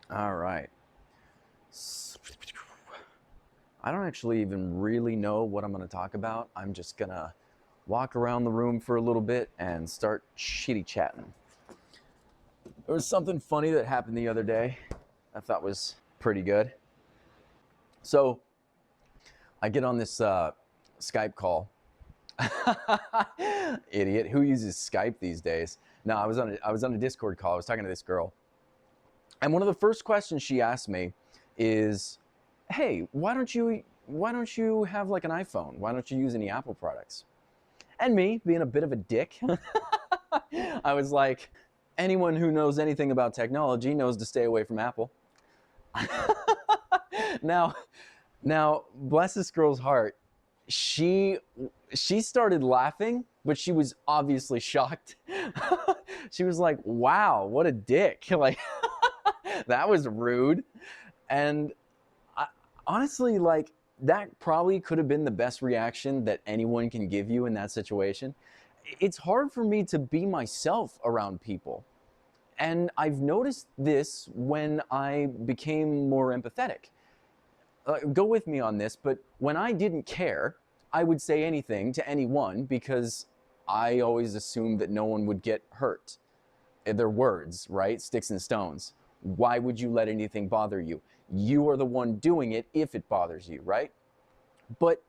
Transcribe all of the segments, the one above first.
All right. I don't actually even really know what I'm going to talk about. I'm just going to walk around the room for a little bit and start shitty chatting. There was something funny that happened the other day I thought was pretty good. So I get on this Skype call. Idiot. Who uses Skype these days? No, I was on a Discord call. I was talking to this girl. And one of the first questions she asked me is, "Hey, why don't you have like an iPhone? Why don't you use any Apple products?" And me, being a bit of a dick, I was like, anyone who knows anything about technology knows to stay away from Apple. now, now, bless this girl's heart, she started laughing, but she was obviously shocked. She was like, "Wow, what a dick!" Like, that was rude. And honestly, like, that probably could have been the best reaction that anyone can give you in that situation. It's hard for me to be myself around people. And I've noticed this when I became more empathetic. Go with me on this, but when I didn't care, I would say anything to anyone because I always assumed that no one would get hurt. They're words, right? Sticks and stones. Why would you let anything bother you? You are the one doing it if it bothers you, right? But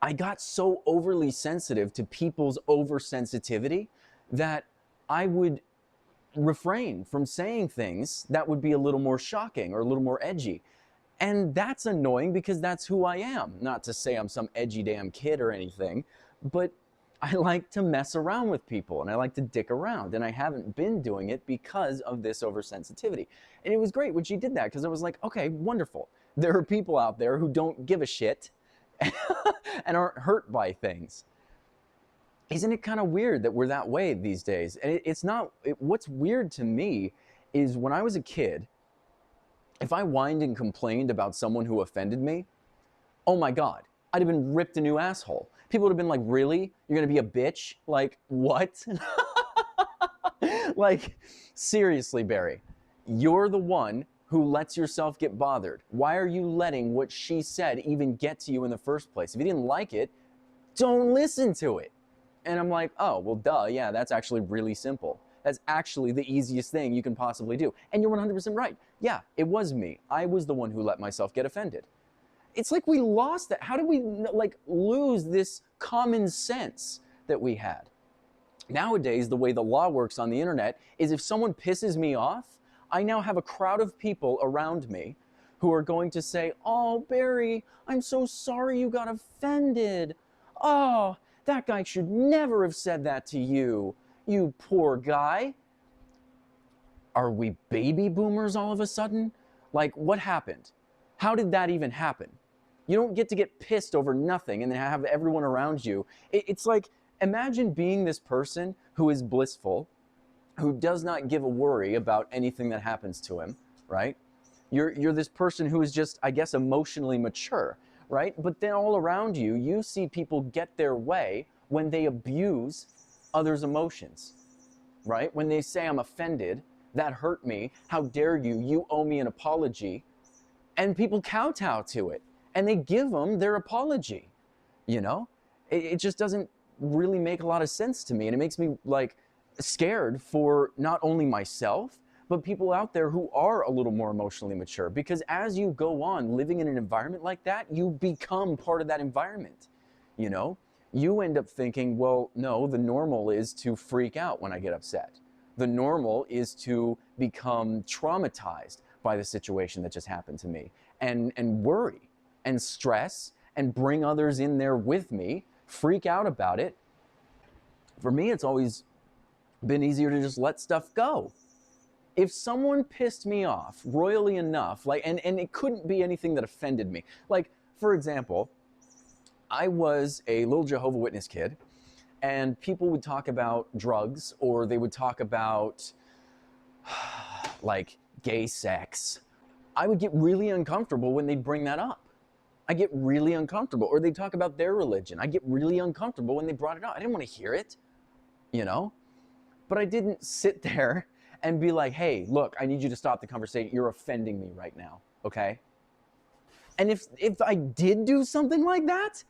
I got so overly sensitive to people's oversensitivity that I would refrain from saying things that would be a little more shocking or a little more edgy. And that's annoying because that's who I am. Not to say I'm some edgy damn kid or anything, but I like to mess around with people and I like to dick around, and I haven't been doing it because of this oversensitivity. And it was great when she did that because I was like, okay, wonderful. There are people out there who don't give a shit and aren't hurt by things. Isn't it kind of weird that we're that way these days? And it's not, what's weird to me is when I was a kid, if I whined and complained about someone who offended me, oh my God, I'd have been ripped a new asshole. People would have been like, really? You're gonna be a bitch? Like, what? Like, seriously, Barry, you're the one who lets yourself get bothered. Why are you letting what she said even get to you in the first place? If you didn't like it, don't listen to it. And I'm like, oh, well, duh, yeah, that's actually really simple. That's actually the easiest thing you can possibly do. And you're 100% right. Yeah, it was me. I was the one who let myself get offended. It's like we lost that. How do we like lose this common sense that we had? Nowadays, the way the law works on the internet is if someone pisses me off, I now have a crowd of people around me who are going to say, "Oh, Barry, I'm so sorry you got offended. Oh, that guy should never have said that to you. You poor guy." Are we baby boomers all of a sudden? Like, what happened? How did that even happen? You don't get to get pissed over nothing and then have everyone around you. It's like, imagine being this person who is blissful, who does not give a worry about anything that happens to him, right? You're this person who is just, I guess, emotionally mature, right? But then all around you, you see people get their way when they abuse others' emotions, right? When they say, "I'm offended, that hurt me, how dare you, you owe me an apology." And people kowtow to it and they give them their apology, you know? It just doesn't really make a lot of sense to me. And it makes me like scared for not only myself, but people out there who are a little more emotionally mature. Because as you go on living in an environment like that, you become part of that environment, you know? You end up thinking, well, no, the normal is to freak out when I get upset. The normal is to become traumatized by the situation that just happened to me and worry and stress and bring others in there with me, freak out about it. For me, it's always been easier to just let stuff go. If someone pissed me off royally enough, like, and it couldn't be anything that offended me. Like, for example, I was a little Jehovah's Witness kid, and people would talk about drugs, or they would talk about like gay sex. I would get really uncomfortable when they'd bring that up. I get really uncomfortable. Or they'd talk about their religion. I get really uncomfortable when they brought it up. I didn't want to hear it, you know? But I didn't sit there and be like, hey, look, I need you to stop the conversation. You're offending me right now, okay? And if I did do something like that,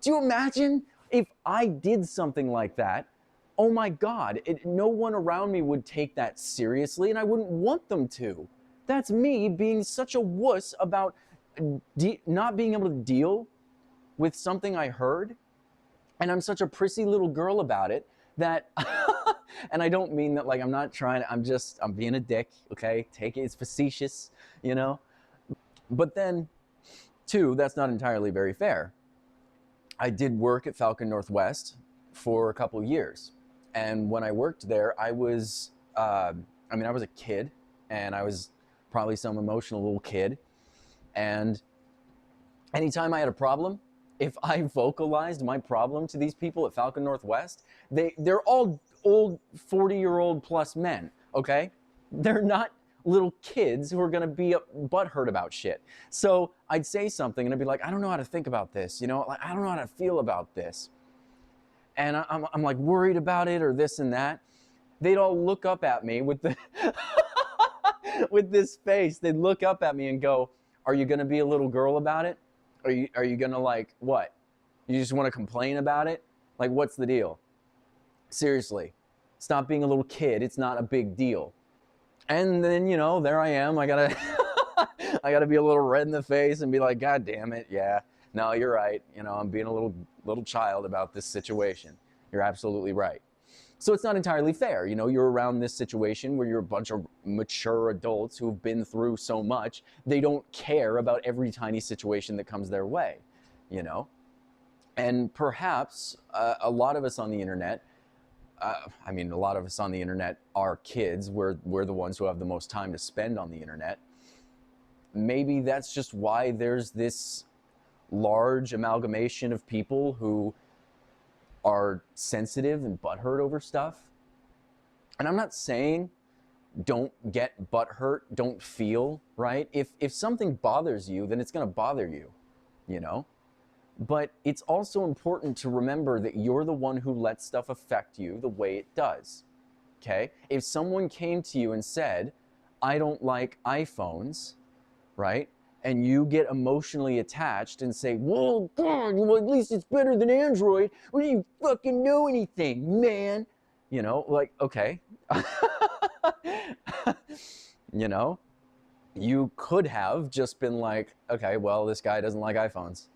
do you imagine if I did something like that? Oh my God, no one around me would take that seriously, and I wouldn't want them to. That's me being such a wuss about not being able to deal with something I heard, and I'm such a prissy little girl about it that, and I don't mean that like I'm not trying to, I'm being a dick, okay? Take it, it's facetious, you know? But then, too, that's not entirely very fair. I did work at Falcon Northwest for a couple of years. And when I worked there, I was a kid, and I was probably some emotional little kid. And anytime I had a problem, if I vocalized my problem to these people at Falcon Northwest, they're all old 40-year-old plus men, okay? They're not little kids who are gonna be butthurt about shit. So I'd say something and I'd be like, I don't know how to think about this, you know? Like, I don't know how to feel about this. And I'm like worried about it or this and that. They'd all look up at me with the with this face. They'd look up at me and go, are you gonna be a little girl about it? Are you gonna like, what? You just wanna complain about it? Like, what's the deal? Seriously, stop being a little kid. It's not a big deal. And then, you know, there I am. I gotta, I gotta be a little red in the face and be like, God damn it, yeah. No, you're right. You know, I'm being a little child about this situation. You're absolutely right. So it's not entirely fair. You know, you're around this situation where you're a bunch of mature adults who've been through so much. They don't care about every tiny situation that comes their way, you know? And perhaps a lot of us on the internet, a lot of us on the internet are kids. We're the ones who have the most time to spend on the internet. Maybe that's just why there's this large amalgamation of people who are sensitive and butthurt over stuff. And I'm not saying don't get butthurt, don't feel, right? If something bothers you, then it's gonna bother you, you know? But it's also important to remember that you're the one who lets stuff affect you the way it does, okay? If someone came to you and said, I don't like iPhones, right? And you get emotionally attached and say, well, God, well, at least it's better than Android. Well, you fucking know anything, man. You know, like, okay. You know, you could have just been like, okay, well, this guy doesn't like iPhones.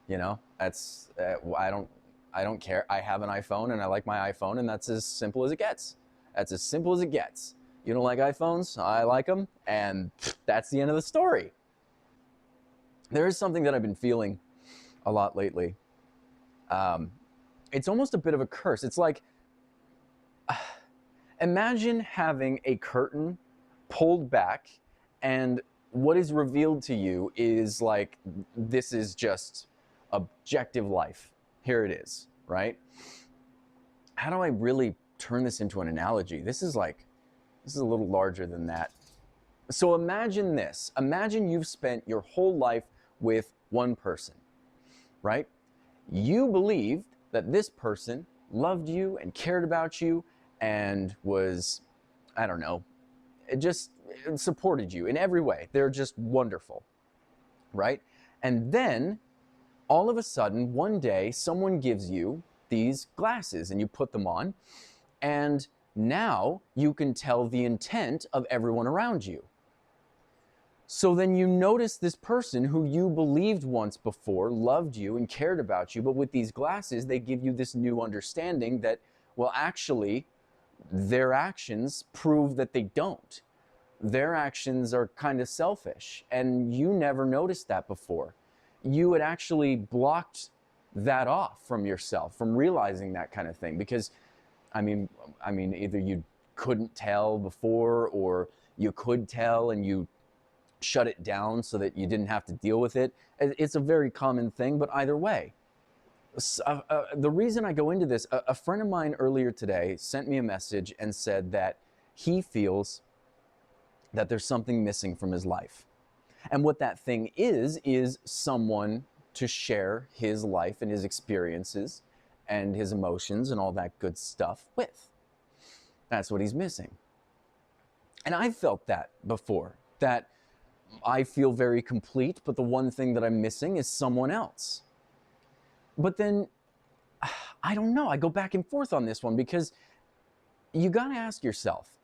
You know, that's, I don't care. I have an iPhone and I like my iPhone, and that's as simple as it gets. That's as simple as it gets. You don't like iPhones, I like them, and that's the end of the story. There is something that I've been feeling a lot lately. It's almost a bit of a curse. It's like, imagine having a curtain pulled back, and what is revealed to you is like, this is just objective life. Here it is, right? How do I really turn this into an analogy? This is a little larger than that. So imagine this. Imagine you've spent your whole life with one person, right? You believed that this person loved you and cared about you and was, I don't know, just supported you in every way. They're just wonderful, right? And then all of a sudden, one day, someone gives you these glasses and you put them on, and now you can tell the intent of everyone around you. So then you notice this person who you believed once before loved you and cared about you, but with these glasses, they give you this new understanding that, well, actually, their actions prove that they don't. Their actions are kind of selfish, and you never noticed that before. You had actually blocked that off from yourself, from realizing that kind of thing, because, I mean, either you couldn't tell before, or you could tell and you shut it down so that you didn't have to deal with it. It's a very common thing, but either way. The reason I go into this, a friend of mine earlier today sent me a message and said that he feels that there's something missing from his life. And what that thing is someone to share his life and his experiences and his emotions and all that good stuff with. That's what he's missing. And I've felt that before, that I feel very complete, but the one thing that I'm missing is someone else. But then, I don't know, I go back and forth on this one, because you gotta ask yourself,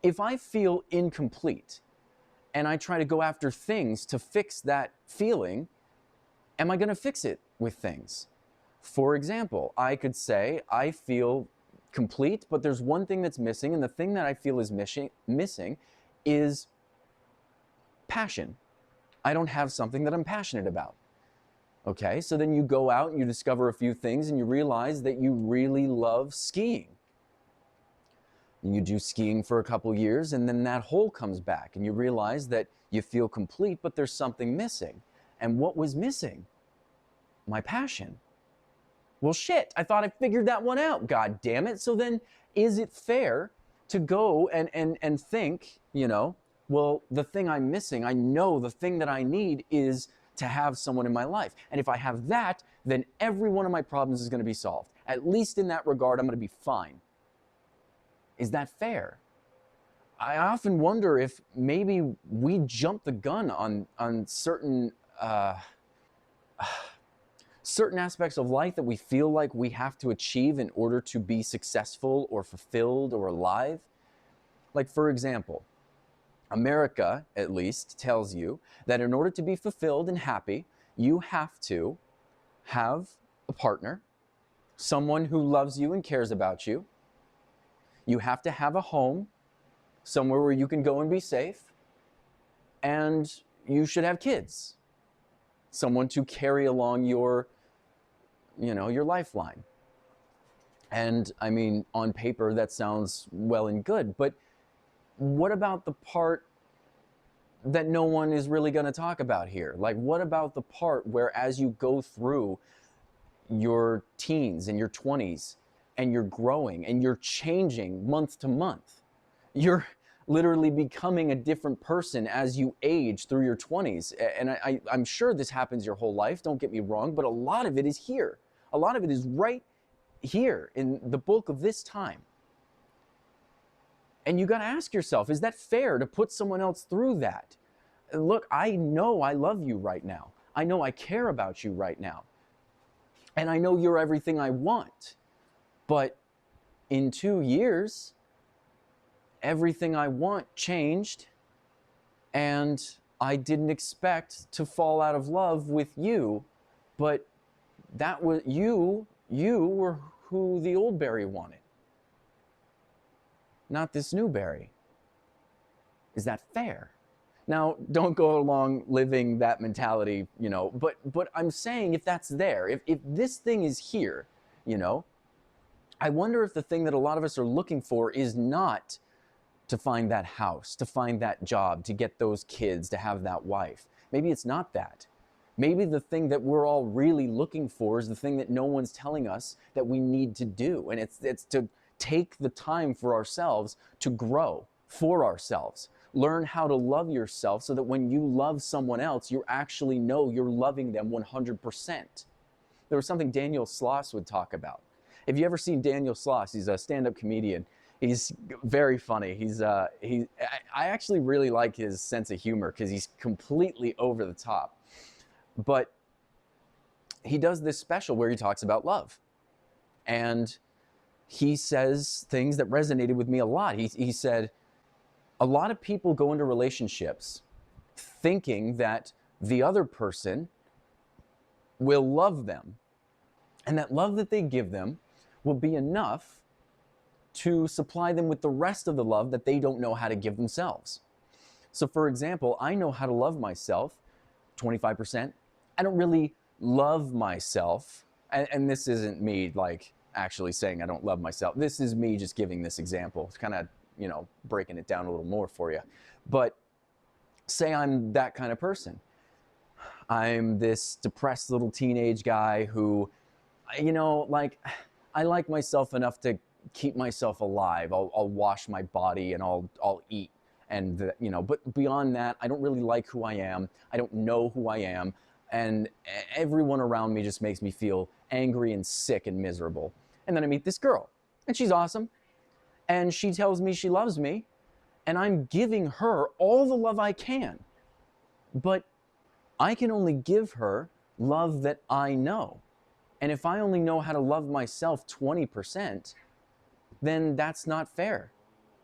if I feel incomplete and I try to go after things to fix that feeling, am I gonna fix it with things? For example, I could say, I feel complete, but there's one thing that's missing, and the thing that I feel is missing is passion. I don't have something that I'm passionate about. Okay, so then you go out and you discover a few things and you realize that you really love skiing. And you do skiing for a couple years, and then that hole comes back and you realize that you feel complete, but there's something missing. And what was missing? My passion. Well, shit, I thought I figured that one out, god damn it. So then is it fair to go and think, you know, well, the thing I'm missing, I know the thing that I need is to have someone in my life. And if I have that, then every one of my problems is going to be solved. At least in that regard, I'm going to be fine. Is that fair? I often wonder if maybe we jump the gun on certain certain aspects of life that we feel like we have to achieve in order to be successful or fulfilled or alive. Like, for example, America, at least, tells you that in order to be fulfilled and happy, you have to have a partner, someone who loves you and cares about you. You have to have a home, somewhere where you can go and be safe. And you should have kids, someone to carry along your, you know, your lifeline. And I mean, on paper, that sounds well and good, but what about the part that no one is really going to talk about here? Like, what about the part where as you go through your teens and your 20s and you're growing and you're changing month to month, you're literally becoming a different person as you age through your 20s. And I'm sure this happens your whole life, don't get me wrong, but a lot of it is here. A lot of it is right here in the bulk of this time. And you got to ask yourself, is that fair to put someone else through that? Look, I know I love you right now. I know I care about you right now. And I know you're everything I want. But in 2 years, everything I want changed, and I didn't expect to fall out of love with you, but that was you were who the old Barry wanted, not this new Barry. Is that fair? Now, don't go along living that mentality, you know, but I'm saying if that's there, if this thing is here, you know, I wonder if the thing that a lot of us are looking for is not to find that house, to find that job, to get those kids, to have that wife. Maybe it's not that. Maybe the thing that we're all really looking for is the thing that no one's telling us that we need to do. And it's to take the time for ourselves to grow for ourselves. Learn how to love yourself so that when you love someone else, you actually know you're loving them 100%. There was something Daniel Sloss would talk about. If you ever seen Daniel Sloss, he's a stand-up comedian. He's very funny. I actually really like his sense of humor because he's completely over the top. But he does this special where he talks about love. And he says things that resonated with me a lot. He said, a lot of people go into relationships thinking that the other person will love them, and that love that they give them will be enough to supply them with the rest of the love that they don't know how to give themselves. So for example, I know how to love myself 25%. I don't really love myself, and this isn't me like actually saying I don't love myself. This is me just giving this example. It's kind of, you know, breaking it down a little more for you. But say I'm that kind of person. I'm this depressed little teenage guy who, you know, like, I like myself enough to keep myself alive. I'll wash my body and I'll eat. And, you know, but beyond that, I don't really like who I am. I don't know who I am. And everyone around me just makes me feel angry and sick and miserable. And then I meet this girl, and she's awesome. And she tells me she loves me. and I'm giving her all the love I can. But I can only give her love that I know. And if I only know how to love myself 20%, then that's not fair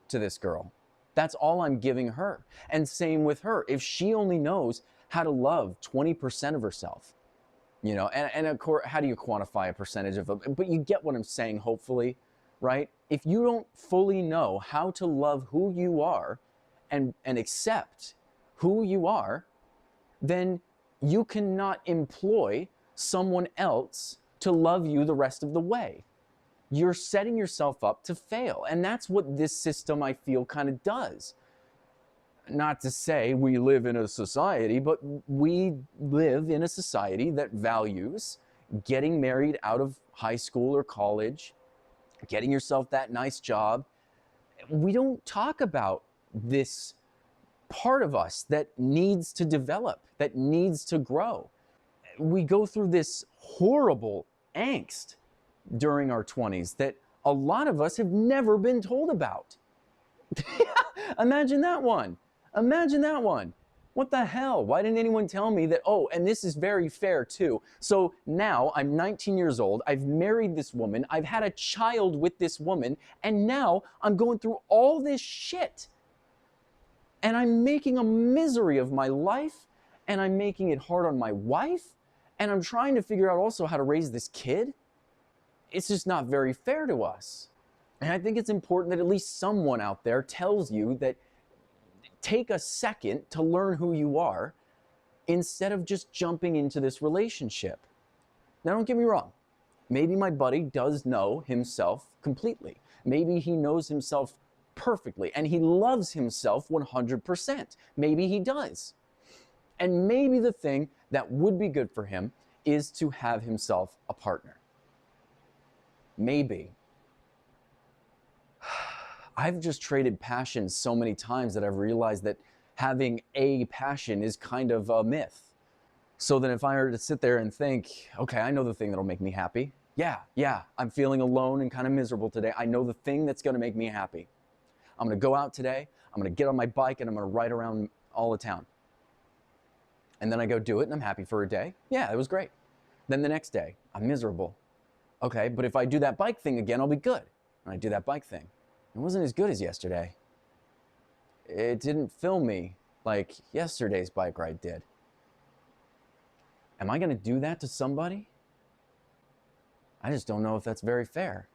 to this girl. That's all I'm giving her. And same with her. If she only knows how to love 20% of herself, and of course, how do you quantify a percentage of it? But you get what I'm saying, hopefully, right? If you don't fully know how to love who you are and accept who you are, then you cannot employ someone else to love you the rest of the way. You're setting yourself up to fail. And that's what this system, I feel, kind of does. Not to say we live in a society, but we live in a society that values getting married out of high school or college, getting yourself that nice job. We don't talk about this part of us that needs to develop, that needs to grow. We go through this horrible angst during our 20s that a lot of us have never been told about. Imagine that one. Imagine that one. What the hell? Why didn't anyone tell me that? Oh, and this is very fair too. So now I'm 19 years old. I've married this woman. I've had a child with this woman. And now I'm going through all this shit. And I'm making a misery of my life. And I'm making it hard on my wife. And I'm trying to figure out also how to raise this kid. It's just not very fair to us. And I think it's important that at least someone out there tells you that take a second to learn who you are instead of just jumping into this relationship. Now, don't get me wrong. Maybe my buddy does know himself completely. Maybe he knows himself perfectly and he loves himself 100%. Maybe he does. And maybe the thing that would be good for him is to have himself a partner. Maybe. I've just traded passions so many times that I've realized that having a passion is kind of a myth. So then if I were to sit there and think, okay, I know the thing that'll make me happy. Yeah, I'm feeling alone and kind of miserable today. I know the thing that's going to make me happy. I'm going to go out today. I'm going to get on my bike and I'm going to ride around all the town. And then I go do it and I'm happy for a day. Yeah, it was great. Then the next day, I'm miserable. Okay, but if I do that bike thing again, I'll be good. And I do that bike thing. It wasn't as good as yesterday. It didn't fill me like yesterday's bike ride did. Am I going to do that to somebody? I just don't know if that's very fair.